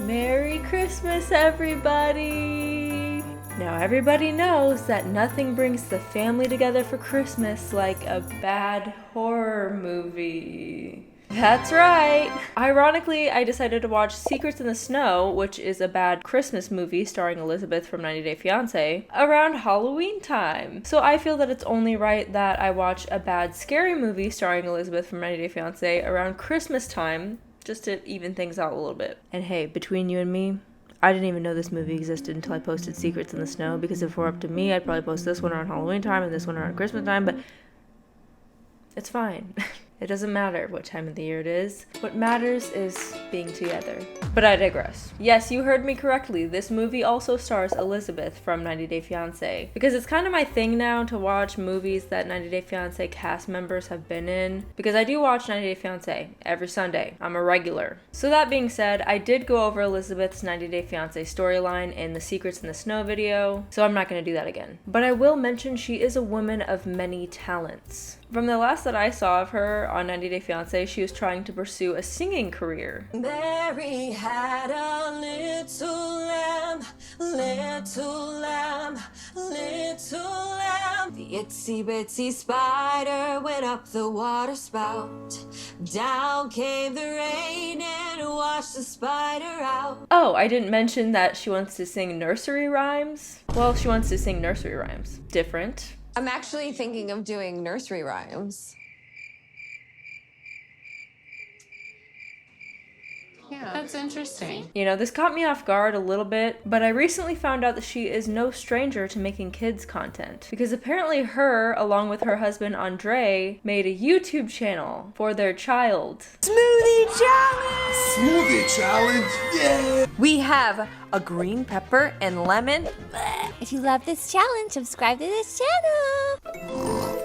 Merry Christmas, everybody! Now everybody knows that nothing brings the family together for Christmas like a bad horror movie. That's right! Ironically, I decided to watch Secrets in the Snow, which is a bad Christmas movie starring Elizabeth from 90 Day Fiancé, around Halloween time. So I feel that it's only right that I watch a bad scary movie starring Elizabeth from 90 Day Fiancé around Christmas time, just to even things out a little bit. And hey, between you and me, I didn't even know this movie existed until I posted Secrets in the Snow, because if it were up to me, I'd probably post this one around Halloween time and this one around Christmas time, but it's fine. It doesn't matter what time of the year it is. What matters is being together. But I digress. Yes, you heard me correctly. This movie also stars Elizabeth from 90 Day Fiancé. Because it's kind of my thing now to watch movies that 90 Day Fiancé cast members have been in. Because I do watch 90 Day Fiancé every Sunday. I'm a regular. So that being said, I did go over Elizabeth's 90 Day Fiancé storyline in the Secrets in the Snow video. So I'm not going to do that again. But I will mention she is a woman of many talents. From the last that I saw of her on 90 Day Fiancé, she was trying to pursue a singing career. Mary had a little lamb, little lamb, little lamb. The itsy bitsy spider went up the water spout. Down came the rain and washed the spider out. Oh, I didn't mention that she wants to sing nursery rhymes. Well, she wants to sing nursery rhymes. Different. I'm actually thinking of doing nursery rhymes. Yeah, that's interesting. You know, this caught me off guard a little bit, but I recently found out that she is no stranger to making kids content. Because apparently her, along with her husband Andre, made a YouTube channel for their child. Smoothie challenge! Smoothie challenge, yeah! We have a green pepper and lemon. If you love this challenge, subscribe to this channel.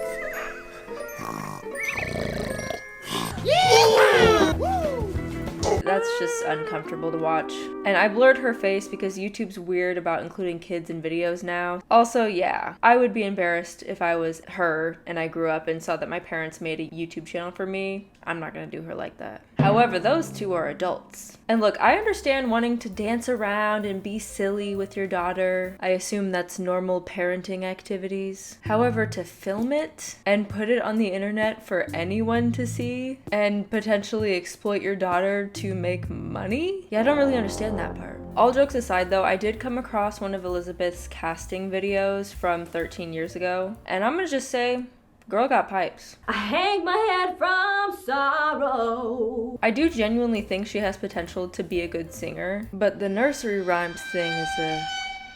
That's just uncomfortable to watch. And I blurred her face because YouTube's weird about including kids in videos now. Also, yeah, I would be embarrassed if I was her and I grew up and saw that my parents made a YouTube channel for me. I'm not gonna do her like that. However, those two are adults. And look, I understand wanting to dance around and be silly with your daughter. I assume that's normal parenting activities. However, to film it and put it on the internet for anyone to see and potentially exploit your daughter to make money? Yeah, I don't really understand that part. All jokes aside though, I did come across one of Elizabeth's casting videos from 13 years ago, and I'm gonna just say, girl got pipes. I hang my head from sorrow. I do genuinely think she has potential to be a good singer, but the nursery rhymes thing is a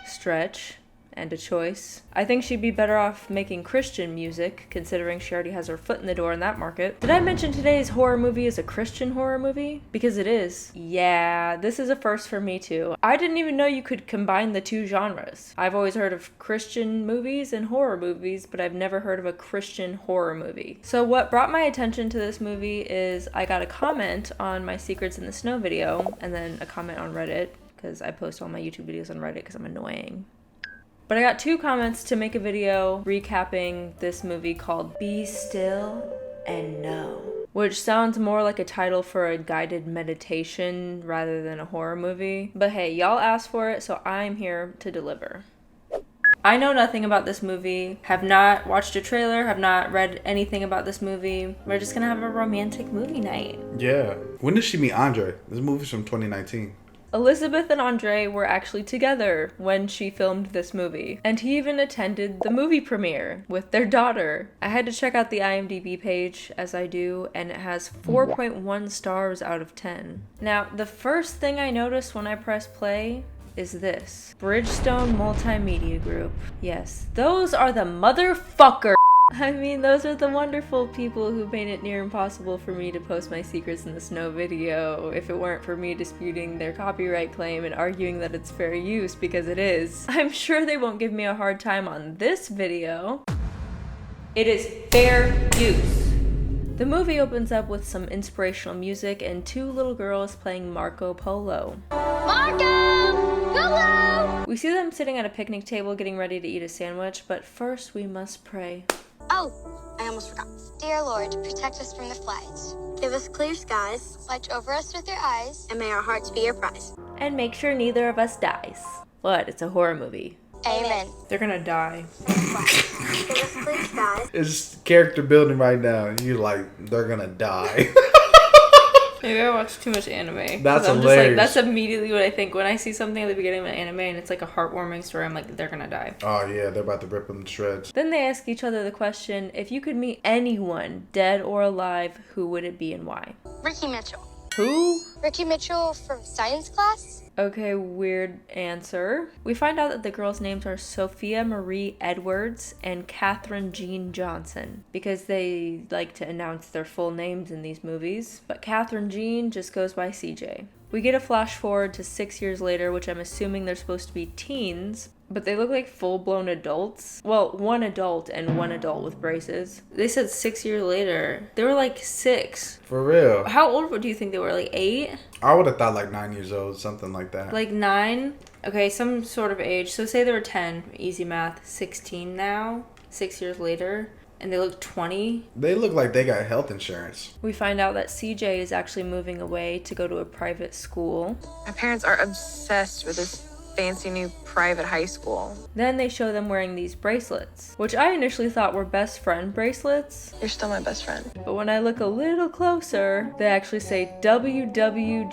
stretch and a choice. I think she'd be better off making Christian music, considering she already has her foot in the door in that market. Did I mention today's horror movie is a Christian horror movie? Because it is. Yeah, this is a first for me too. I didn't even know you could combine the two genres. I've always heard of Christian movies and horror movies, but I've never heard of a Christian horror movie. So what brought my attention to this movie is I got a comment on my Secrets in the Snow video, and then a comment on Reddit, because I post all my YouTube videos on Reddit because I'm annoying. But I got 2 comments to make a video recapping this movie called Be Still and Know, which sounds more like a title for a guided meditation rather than a horror movie. But hey, y'all asked for it, so I'm here to deliver. I know nothing about this movie, have not watched a trailer, have not read anything about this movie. We're just gonna have a romantic movie night. Yeah. When did she meet Andre? This movie's from 2019. Elizabeth and Andre were actually together when she filmed this movie, and he even attended the movie premiere with their daughter. I had to check out the IMDb page, as I do, and it has 4.1 stars out of 10. Now, the first thing I noticed when I pressed play is this. Bridgestone Multimedia Group. Yes, those are the motherfuckers. I mean, those are the wonderful people who made it near impossible for me to post my Secrets in the Snow video if it weren't for me disputing their copyright claim and arguing that it's fair use, because it is. I'm sure they won't give me a hard time on this video. It is fair use. The movie opens up with some inspirational music and 2 little girls playing Marco Polo. Marco! Polo! We see them sitting at a picnic table getting ready to eat a sandwich, but first we must pray. Oh, I almost forgot. Dear Lord, protect us from the floods. Give us clear skies. Watch over us with your eyes. And may our hearts be your prize. and make sure neither of us dies. What? It's a horror movie. Amen. They're gonna die. It's character building right now. You're like, they're gonna die. Maybe I watch too much anime. That's I'm hilarious. Just like, that's immediately what I think when I see something at the beginning of an anime and it's like a heartwarming story. I'm like, they're gonna die. Oh yeah, they're about to rip them to shreds. Then they ask each other the question, if you could meet anyone, dead or alive, who would it be and why? Ricky Mitchell. Who? Ricky Mitchell from science class? Okay, weird answer. We find out that the girls' names are Sophia Marie Edwards and Catherine Jean Johnson because they like to announce their full names in these movies, but Catherine Jean just goes by CJ. We get a flash forward to 6 years later, which I'm assuming they're supposed to be teens, but they look like full-blown adults. Well, one adult and one adult with braces. They said 6 years later. They were like 6. For real. How old do you think they were? Like 8? I would have thought like 9 years old, something like that. Like 9? Okay, some sort of age. So say they were 10, easy math, 16 now, 6 years later, and they look 20. They look like they got health insurance. We find out that CJ is actually moving away to go to a private school. My parents are obsessed with this fancy new private high school. Then they show them wearing these bracelets, which I initially thought were best friend bracelets. You're still my best friend. But when I look a little closer, they actually say WWJD.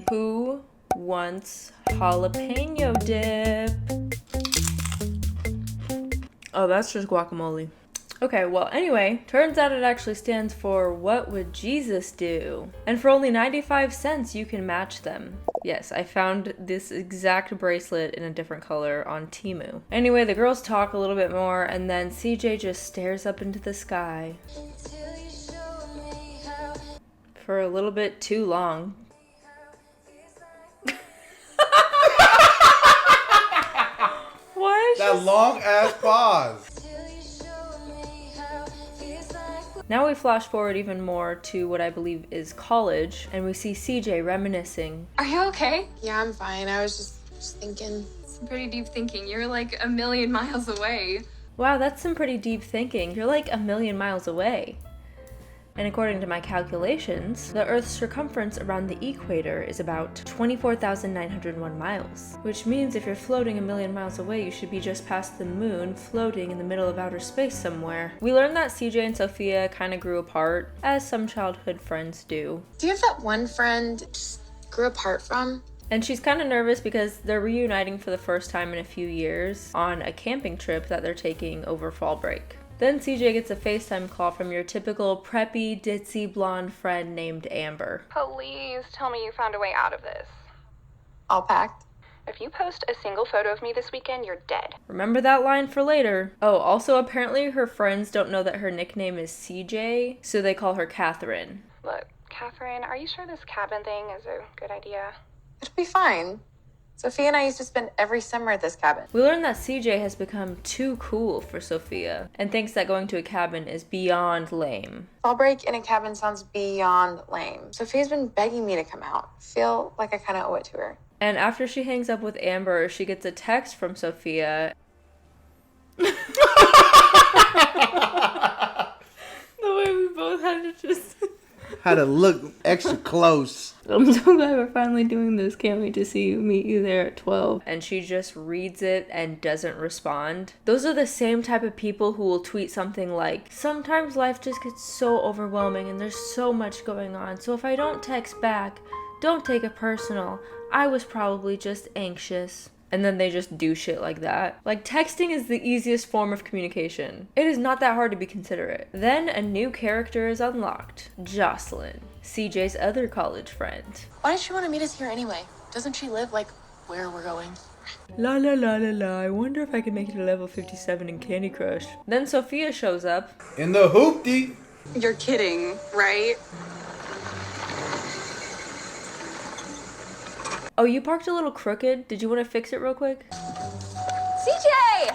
Who wants jalapeno dip? Oh, that's just guacamole. Okay, well, anyway, turns out it actually stands for What Would Jesus Do? And for only 95 cents, you can match them. Yes, I found this exact bracelet in a different color on Temu. Anyway, the girls talk a little bit more, and then CJ just stares up into the sky. For a little bit too long. Why is That long ass pause. Now we flash forward even more to what I believe is college, and we see CJ reminiscing. Are you okay? Yeah, I'm fine. I was just thinking. Some pretty deep thinking. You're like a million miles away. Wow, that's some pretty deep thinking. You're like a million miles away. And according to my calculations, the Earth's circumference around the equator is about 24,901 miles, which means if you're floating a million miles away, you should be just past the moon, floating in the middle of outer space somewhere. We learned that CJ and Sophia kind of grew apart, as some childhood friends do. Do you have that one friend just grew apart from? And she's kind of nervous because they're reuniting for the first time in a few years on a camping trip that they're taking over fall break. Then CJ gets a FaceTime call from your typical preppy, ditzy blonde friend named Amber. Please tell me you found a way out of this. All packed. If you post a single photo of me this weekend, you're dead. Remember that line for later. Oh, also apparently her friends don't know that her nickname is CJ, so they call her Catherine. Look, Catherine, are you sure this cabin thing is a good idea? It'll be fine. Sophia and I used to spend every summer at this cabin. We learned that CJ has become too cool for Sophia and thinks that going to a cabin is beyond lame. Fall break in a cabin sounds beyond lame. Sophia's been begging me to come out. I feel like I kind of owe it to her. And after she hangs up with Amber, she gets a text from Sophia. The way we both had to just... Had to look extra close. I'm so glad we're finally doing this. Can't wait to meet you there at 12. And she just reads it and doesn't respond. Those are the same type of people who will tweet something like, sometimes life just gets so overwhelming and there's so much going on. So if I don't text back, don't take it personal. I was probably just anxious. And then they just do shit like that. Like, texting is the easiest form of communication. It is not that hard to be considerate. Then a new character is unlocked. Jocelyn, CJ's other college friend. Why does she want to meet us here anyway? Doesn't she live, like, where we're going? La la la la la, I wonder if I can make it to level 57 in Candy Crush. Then Sophia shows up. In the hoopty. You're kidding, right? Oh, you parked a little crooked. Did you want to fix it real quick? CJ!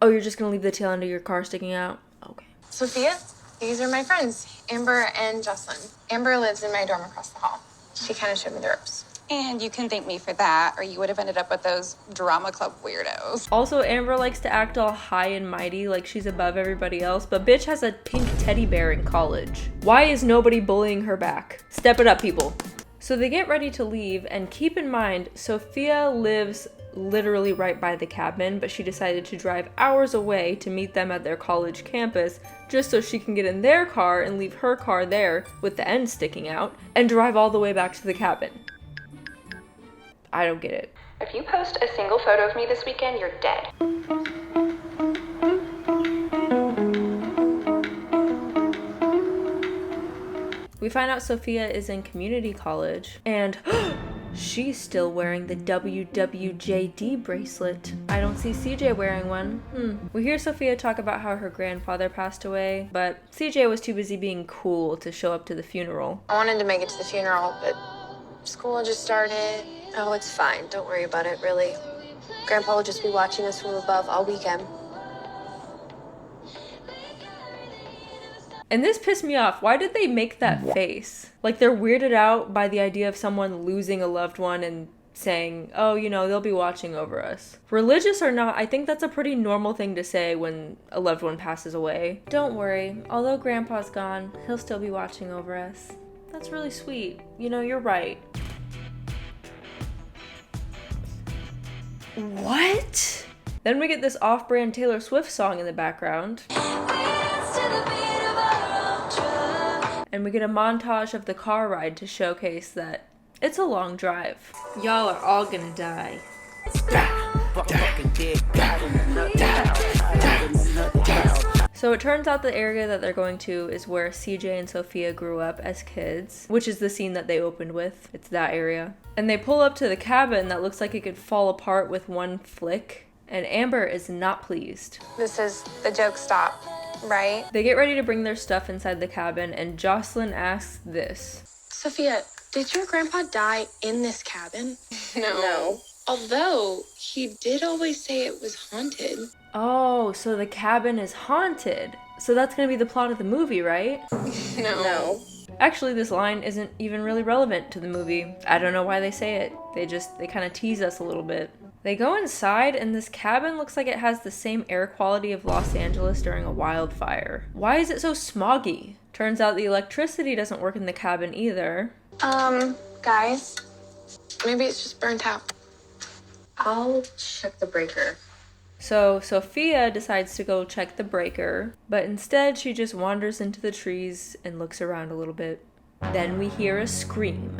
Oh, you're just gonna leave the tail end of your car sticking out? Okay. Sophia, these are my friends, Amber and Jocelyn. Amber lives in my dorm across the hall. She kind of showed me the ropes. And you can thank me for that, or you would have ended up with those drama club weirdos. Also, Amber likes to act all high and mighty like she's above everybody else, but bitch has a pink teddy bear in college. Why is nobody bullying her back? Step it up, people. So they get ready to leave, and keep in mind, Sophia lives literally right by the cabin, but she decided to drive hours away to meet them at their college campus just so she can get in their car and leave her car there with the end sticking out and drive all the way back to the cabin. I don't get it. If you post a single photo of me this weekend, you're dead. We find out Sophia is in community college, and she's still wearing the WWJD bracelet. I don't see CJ wearing one. We hear Sophia talk about how her grandfather passed away, but CJ was too busy being cool to show up to the funeral. I wanted to make it to the funeral, but school just started. Oh, it's fine. Don't worry about it, really. Grandpa will just be watching us from above all weekend. And this pissed me off. Why did they make that face? Like they're weirded out by the idea of someone losing a loved one and saying, oh, you know, they'll be watching over us. Religious or not, I think that's a pretty normal thing to say when a loved one passes away. Don't worry, although Grandpa's gone, he'll still be watching over us. That's really sweet. You know, you're right. What? Then we get this off-brand Taylor Swift song in the background. And we get a montage of the car ride to showcase that it's a long drive. Y'all are all gonna die. So it turns out the area that they're going to is where CJ and Sophia grew up as kids, which is the scene that they opened with. It's that area. And they pull up to the cabin that looks like it could fall apart with one flick, and Amber is not pleased. This is the joke stop, right? They get ready to bring their stuff inside the cabin, and Jocelyn asks this. Sophia, did your grandpa die in this cabin? No. Although, he did always say it was haunted. Oh, so the cabin is haunted. So that's gonna be the plot of the movie, right? No. Actually, this line isn't even really relevant to the movie. I don't know why they say it. They kind of tease us a little bit. They go inside, and this cabin looks like it has the same air quality of Los Angeles during a wildfire. Why is it so smoggy? Turns out the electricity doesn't work in the cabin either. Guys, maybe it's just burnt out. I'll check the breaker. So Sophia decides to go check the breaker, but instead she just wanders into the trees and looks around a little bit. Then we hear a scream.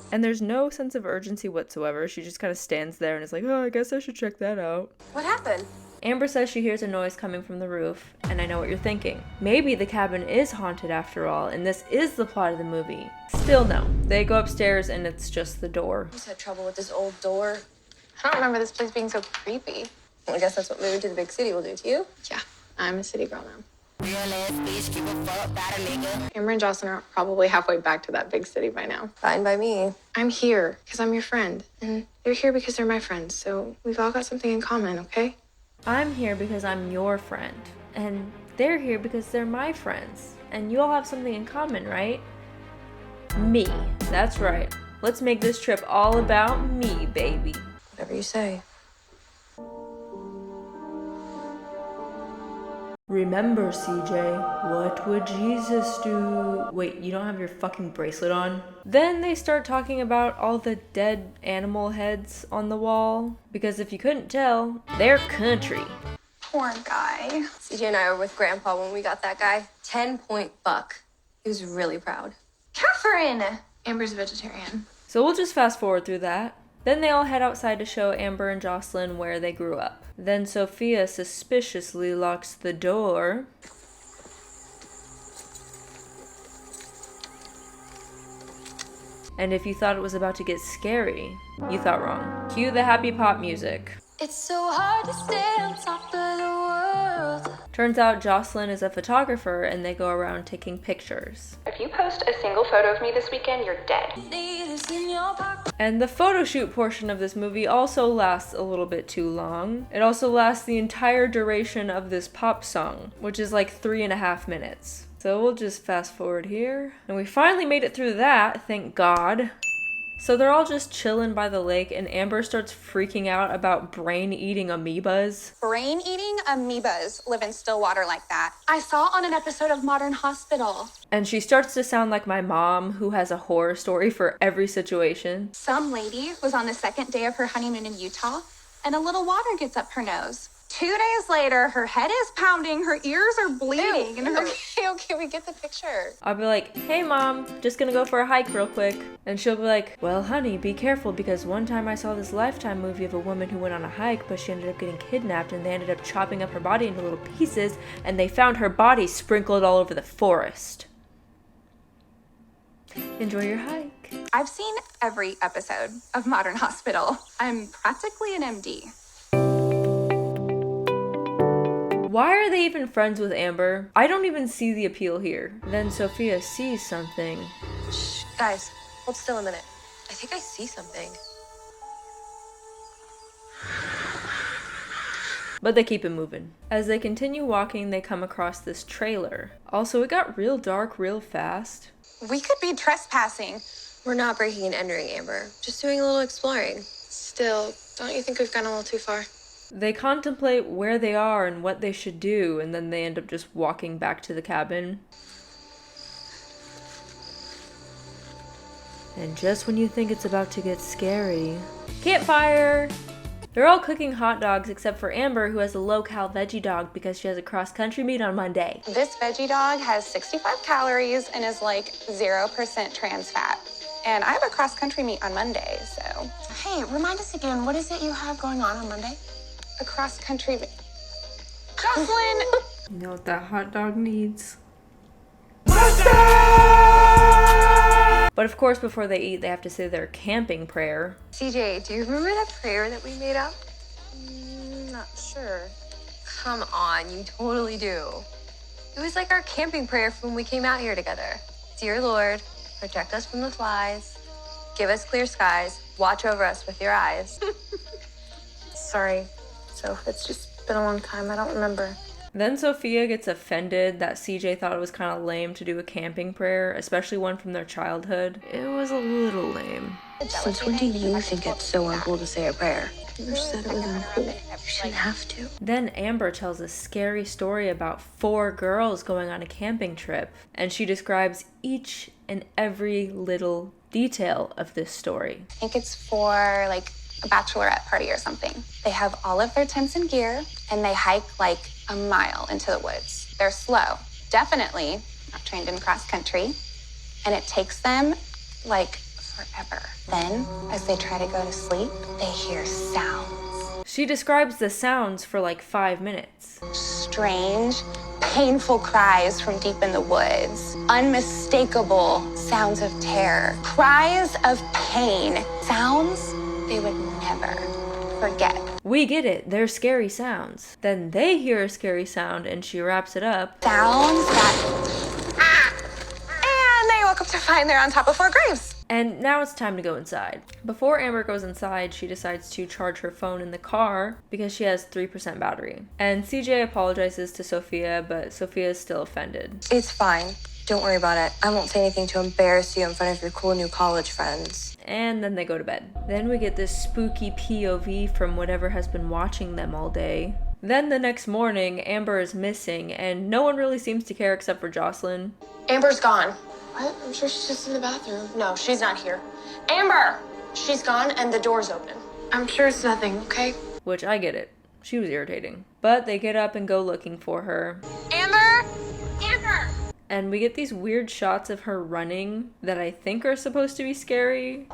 And there's no sense of urgency whatsoever. She just kind of stands there and is like, oh, I guess I should check that out. What happened? Amber says she hears a noise coming from the roof, and I know what you're thinking. Maybe the cabin is haunted after all, and this is the plot of the movie. Still no. They go upstairs and it's just the door. I just had trouble with this old door. I don't remember this place being so creepy. Well, I guess that's what moving to the big city will do to you. Yeah, I'm a city girl now. Amber and Jocelyn are probably halfway back to that big city by now. Fine by me. I'm here because I'm your friend, and they're here because they're my friends, so we've all got something in common, okay? I'm here because I'm your friend, and they're here because they're my friends, and you all have something in common, right? Me. That's right. Let's make this trip all about me, baby. Whatever you say. Remember, CJ, what would Jesus do? Wait, you don't have your fucking bracelet on? Then they start talking about all the dead animal heads on the wall, because if you couldn't tell, they're country. Poor guy. CJ and I were with Grandpa when we got that guy. 10-point buck. He was really proud. Catherine! Amber's a vegetarian. So we'll just fast forward through that. Then they all head outside to show Amber and Jocelyn where they grew up. Then Sophia suspiciously locks the door. And if you thought it was about to get scary, you thought wrong. Cue the happy pop music. It's so hard to stay on top of the world. Turns out Jocelyn is a photographer and they go around taking pictures. If you post a single photo of me this weekend, you're dead. And the photo shoot portion of this movie also lasts a little bit too long. It also lasts the entire duration of this pop song, which is like 3.5 minutes. So we'll just fast forward here. And we finally made it through that, thank God. So they're all just chilling by the lake, and Amber starts freaking out about brain-eating amoebas. Brain-eating amoebas live in still water like that. I saw on an episode of Modern Hospital. And she starts to sound like my mom, who has a horror story for every situation. Some lady was on the second day of her honeymoon in Utah, and a little water gets up her nose. 2 days later, her head is pounding, her ears are bleeding, and her... Okay, we get the picture. I'll be like, hey mom, just gonna go for a hike real quick. And she'll be like, well honey, be careful, because one time I saw this Lifetime movie of a woman who went on a hike, but she ended up getting kidnapped, and they ended up chopping up her body into little pieces, and they found her body sprinkled all over the forest. Enjoy your hike. I've seen every episode of Modern Hospital. I'm practically an MD. Why are they even friends with Amber? I don't even see the appeal here. Then Sophia sees something. Shh, guys, hold still a minute. I think I see something. But they keep it moving. As they continue walking, they come across this trailer. Also, it got real dark real fast. We could be trespassing. We're not breaking and entering, Amber. Just doing a little exploring. Still, don't you think we've gone a little too far? They contemplate where they are and what they should do, and then they end up just walking back to the cabin. And just when you think it's about to get scary... Campfire! They're all cooking hot dogs except for Amber, who has a low-cal veggie dog because she has a cross-country meet on Monday. This veggie dog has 65 calories and is like 0% trans fat. And I have a cross-country meet on Monday, so... Hey, remind us again, what is it you have going on Monday? A cross-country... Jocelyn! You know what that hot dog needs? But of course, before they eat, they have to say their camping prayer. CJ, do you remember that prayer that we made up? Not sure. Come on, you totally do. It was like our camping prayer from when we came out here together. Dear Lord, protect us from the flies, give us clear skies, watch over us with your eyes. Sorry. So it's just been a long time. I don't remember. Then Sophia gets offended that CJ thought it was kind of lame to do a camping prayer, especially one from their childhood. It was a little lame. Since when do you think it's so uncool to say a prayer? You said it was uncool. You shouldn't have to. Then Amber tells a scary story about 4 girls going on a camping trip, and she describes each and every little detail of this story. I think it's for, like, a bachelorette party or something. They have all of their tents and gear, and they hike like a mile into the woods. They're slow, definitely not trained in cross country, and it takes them like forever. Then, as they try to go to sleep, they hear sounds. She describes the sounds for like 5 minutes. Strange, painful cries from deep in the woods. Unmistakable sounds of terror. Cries of pain. Sounds they would never forget. We get it, they're scary sounds. Then they hear a scary sound and she wraps it up. Sounds that... And they woke up to find they're on top of 4 graves. And now it's time to go inside. Before Amber goes inside, she decides to charge her phone in the car because she has 3% battery. And CJ apologizes to Sophia, but Sophia is still offended. It's fine. Don't worry about it. I won't say anything to embarrass you in front of your cool new college friends. And then they go to bed. Then we get this spooky POV from whatever has been watching them all day. Then the next morning, Amber is missing, and no one really seems to care except for Jocelyn. Amber's gone. What? I'm sure she's just in the bathroom. No, she's not here. Amber! She's gone and the door's open. I'm sure it's nothing, okay? Which, I get it. She was irritating. But they get up and go looking for her. Amber! Amber! And we get these weird shots of her running that I think are supposed to be scary.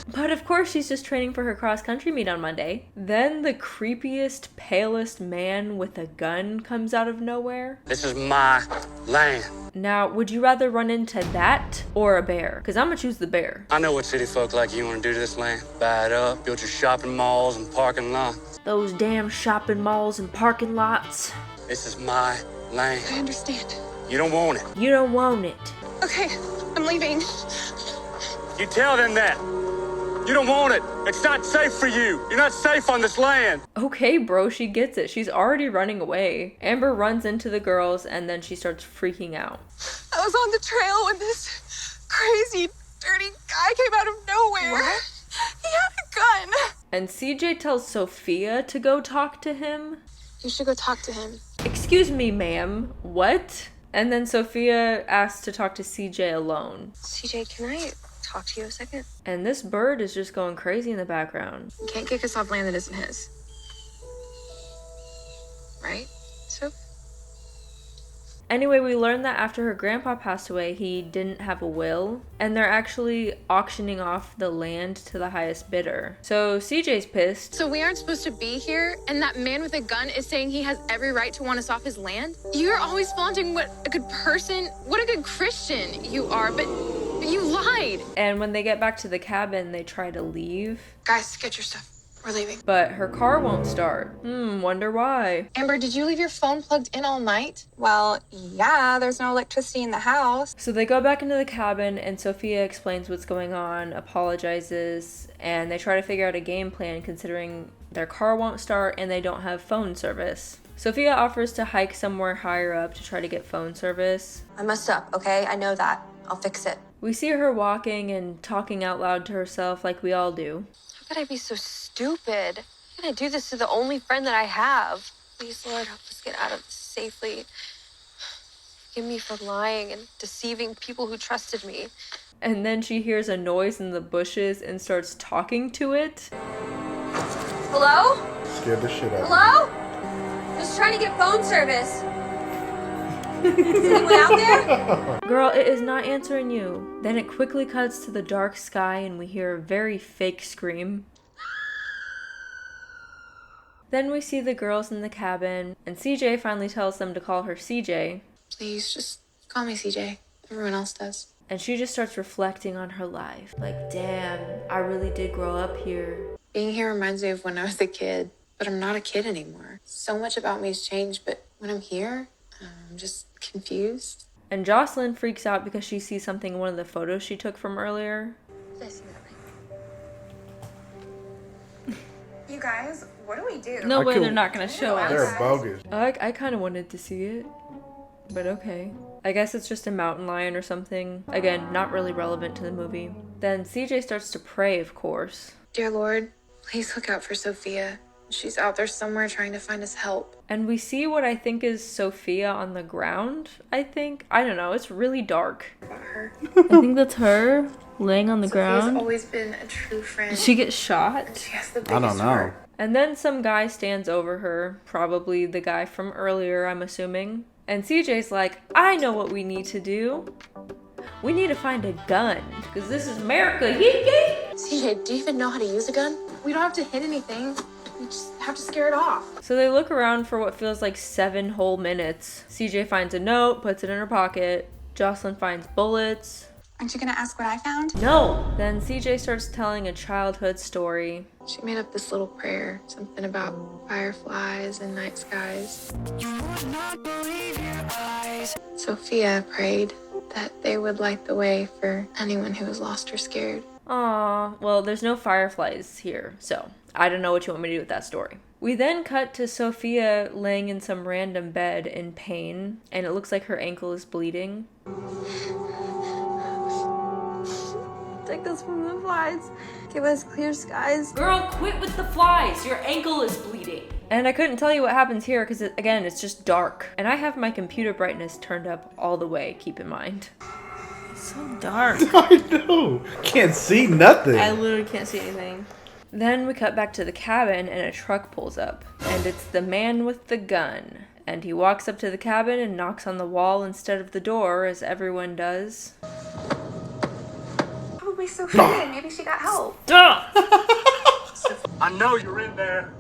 But of course she's just training for her cross-country meet on Monday. Then the creepiest, palest man with a gun comes out of nowhere. This is my land. Now, would you rather run into that or a bear? Because I'm gonna choose the bear. I know what city folk like you want to do to this land. Buy it up, build your shopping malls and parking lots. Those damn shopping malls and parking lots. This is my land. I understand. You don't want it. You don't want it. Okay, I'm leaving. You tell them that. You don't want it. It's not safe for you. You're not safe on this land. Okay, bro, she gets it. She's already running away. Amber runs into the girls and then she starts freaking out. I was on the trail when this crazy, dirty guy came out of nowhere. What? He had a gun. And CJ tells Sophia to go talk to him. You should go talk to him. Excuse me, ma'am. What? And then Sophia asks to talk to CJ alone. CJ, can I talk to you a second? And this bird is just going crazy in the background. You can't kick us off land that isn't his. Right? So? Anyway, we learned that after her grandpa passed away, he didn't have a will, and they're actually auctioning off the land to the highest bidder. So CJ's pissed. So we aren't supposed to be here, and that man with a gun is saying he has every right to want us off his land? You're always flaunting what a good person, what a good Christian you are, but you lied. And when they get back to the cabin, they try to leave. Guys, get your stuff. We're leaving. But her car won't start. Wonder why. Amber, did you leave your phone plugged in all night? Well, yeah, there's no electricity in the house. So they go back into the cabin and Sophia explains what's going on, apologizes, and they try to figure out a game plan considering their car won't start and they don't have phone service. Sophia offers to hike somewhere higher up to try to get phone service. I messed up, okay? I know that. I'll fix it. We see her walking and talking out loud to herself like we all do. How could I be so stupid? How can I do this to the only friend that I have? Please, Lord, help us get out of this safely. Forgive me for lying and deceiving people who trusted me. And then she hears a noise in the bushes and starts talking to it. Hello? Scared the shit out of me. Hello? Just trying to get phone service. Is anyone out there? Girl, it is not answering you. Then it quickly cuts to the dark sky and we hear a very fake scream. Then we see the girls in the cabin and CJ finally tells them to call her CJ. Please, just call me CJ. Everyone else does. And she just starts reflecting on her life. Like, damn, I really did grow up here. Being here reminds me of when I was a kid, but I'm not a kid anymore. So much about me has changed, but when I'm here, I'm just confused. And Jocelyn freaks out because she sees something in one of the photos she took from earlier. You guys, what do we do? No way they're not gonna show us. They're bogus. I kind of wanted to see it, but okay. I guess it's just a mountain lion or something. Again, not really relevant to the movie. Then CJ starts to pray, of course. Dear Lord, please look out for Sophia. She's out there somewhere trying to find us help. And we see what I think is Sophia on the ground, I think. I don't know, it's really dark. About her. I think that's her laying on the Sophia's ground. always been a true friend. Did she get shot? She has the I don't biggest know. heart. And then some guy stands over her, probably the guy from earlier, I'm assuming. And CJ's like, I know what we need to do. We need to find a gun, because this is America. CJ, do you even know how to use a gun? We don't have to hit anything. We just have to scare it off. So they look around for what feels like 7 whole minutes. CJ finds a note, puts it in her pocket. Jocelyn finds bullets. Aren't you gonna ask what I found? No! Then CJ starts telling a childhood story. She made up this little prayer, something about fireflies and night skies. You would not believe your eyes. Sophia prayed that they would light the way for anyone who was lost or scared. Aw, well, there's no fireflies here, so I don't know what you want me to do with that story. We then cut to Sophia laying in some random bed in pain, and it looks like her ankle is bleeding. Protect us from the flies. Give us clear skies. Girl, quit with the flies! Your ankle is bleeding! And I couldn't tell you what happens here because, again, it's just dark. And I have my computer brightness turned up all the way, keep in mind. It's so dark. I know. Can't see nothing. I literally can't see anything. Then we cut back to the cabin and a truck pulls up. And it's the man with the gun. And he walks up to the cabin and knocks on the wall instead of the door, as everyone does. Probably Sophia. Maybe she got help. I know you're in there.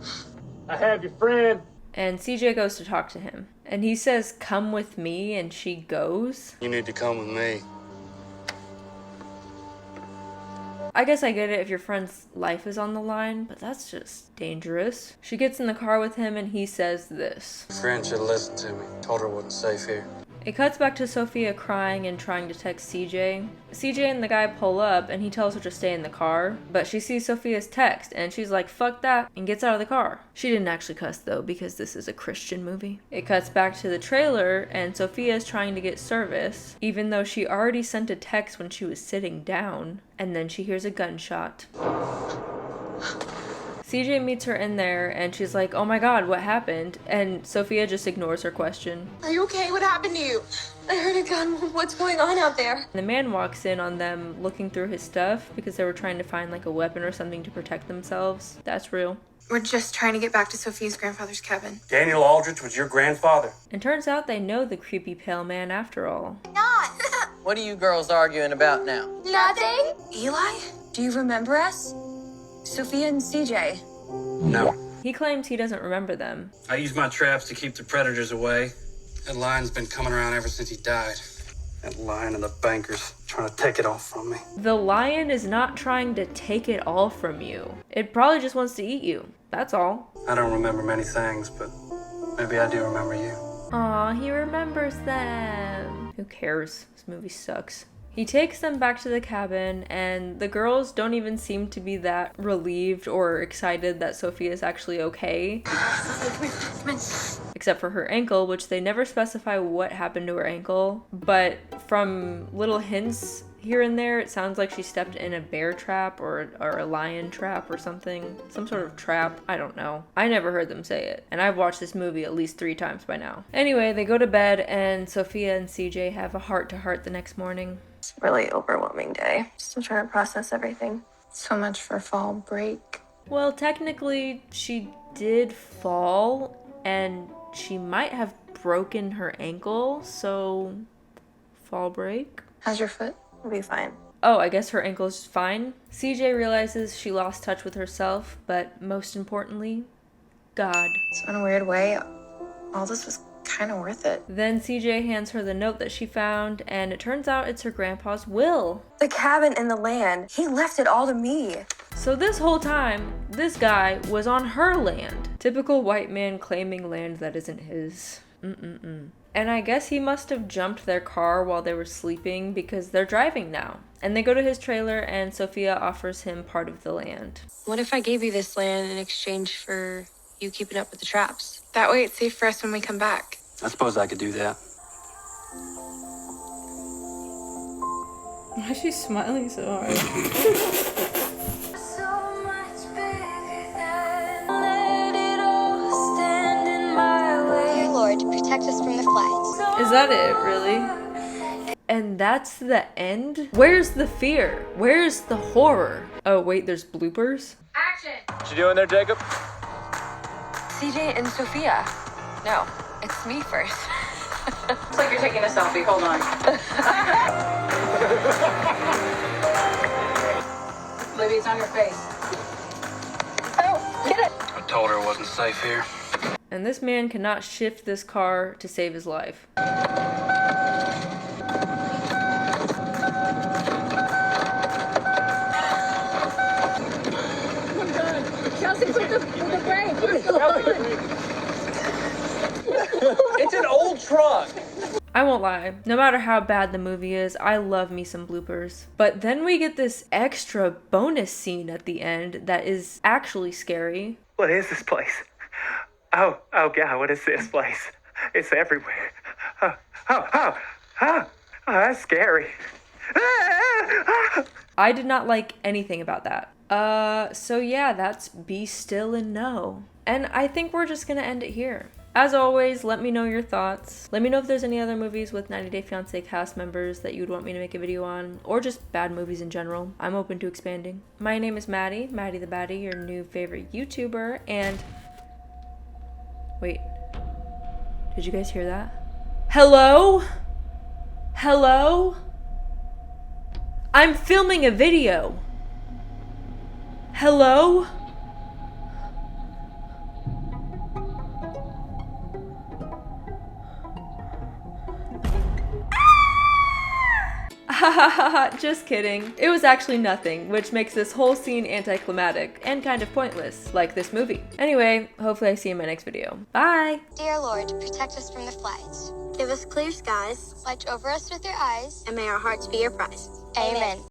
I have your friend. And CJ goes to talk to him. And he says, come with me, and she goes. You need to come with me. I guess I get it if your friend's life is on the line, but that's just dangerous. She gets in the car with him and he says this. Your friend should have listened to me. Told her it wasn't safe here. It cuts back to Sophia crying and trying to text CJ. CJ and the guy pull up and he tells her to stay in the car, but she sees Sophia's text and she's like, fuck that, and gets out of the car. She didn't actually cuss though, because this is a Christian movie. It cuts back to the trailer and Sophia is trying to get service, even though she already sent a text when she was sitting down, and then she hears a gunshot. CJ meets her in there and she's like, oh my god, what happened? And Sophia just ignores her question. Are you okay? What happened to you? I heard a gun. What's going on out there? The man walks in on them looking through his stuff because they were trying to find like a weapon or something to protect themselves. That's real. We're just trying to get back to Sophia's grandfather's cabin. Daniel Aldrich was your grandfather. And turns out they know the creepy pale man after all. What are you girls arguing about now? Nothing. Eli? Do you remember us? Sophia and CJ. No. He claims he doesn't remember them. I use my traps to keep the predators away. That lion's been coming around ever since he died. That lion and the bankers trying to take it all from me. The lion is not trying to take it all from you. It probably just wants to eat you. That's all. I don't remember many things, but maybe I do remember you. Aw, he remembers them. Who cares? This movie sucks. He takes them back to the cabin, and the girls don't even seem to be that relieved or excited that Sophia is actually okay. Except for her ankle, which they never specify what happened to her ankle. But from little hints here and there, it sounds like she stepped in a bear trap or a lion trap or something. Some sort of trap. I don't know. I never heard them say it. And I've watched this movie at least 3 times by now. Anyway, they go to bed, and Sophia and CJ have a heart-to-heart the next morning. It's a really overwhelming day. Still trying to process everything. So much for fall break. Well, technically, she did fall, and she might have broken her ankle, so fall break. How's your foot? We'll be fine. Oh, I guess her ankle's fine. CJ realizes she lost touch with herself, but most importantly, God. So in a weird way, all this was kind of worth it. Then CJ hands her the note that she found, and it turns out it's her grandpa's will. The cabin and the land, he left it all to me. So this whole time, this guy was on her land. Typical white man claiming land that isn't his. And I guess he must have jumped their car while they were sleeping because they're driving now. And they go to his trailer and Sophia offers him part of the land. What if I gave you this land in exchange for you keeping up with the traps? That way it's safe for us when we come back. I suppose I could do that. Why is she smiling so hard? Dear Lord, protect us from the flies. Is that it, really? And that's the end? Where's the fear? Where's the horror? Oh, wait, there's bloopers? Action! What you doing there, Jacob? CJ and Sophia. No, it's me first. Looks like you're taking a selfie. Hold on. Libby, it's on your face. Oh, get it! I told her it wasn't safe here. And this man cannot shift this car to save his life. It's an old truck. I won't lie, no matter how bad the movie is, I love me some bloopers. But then we get this extra bonus scene at the end that is actually scary. What is this place? Oh God, what is this place? It's everywhere. Oh, that's scary. I did not like anything about that. So yeah, that's Be Still and Know. And I think we're just gonna end it here. As always, let me know your thoughts. Let me know if there's any other movies with 90 Day Fiancé cast members that you would want me to make a video on, or just bad movies in general. I'm open to expanding. My name is Maddie the Baddie, your new favorite YouTuber, and... Wait. Did you guys hear that? Hello? Hello? I'm filming a video. Hello? ha ha ha ha, just kidding. It was actually nothing, which makes this whole scene anticlimactic and kind of pointless, like this movie. Anyway, hopefully I see you in my next video. Bye! Dear Lord, protect us from the flies. Give us clear skies. Watch over us with your eyes. And may our hearts be your prize. Amen.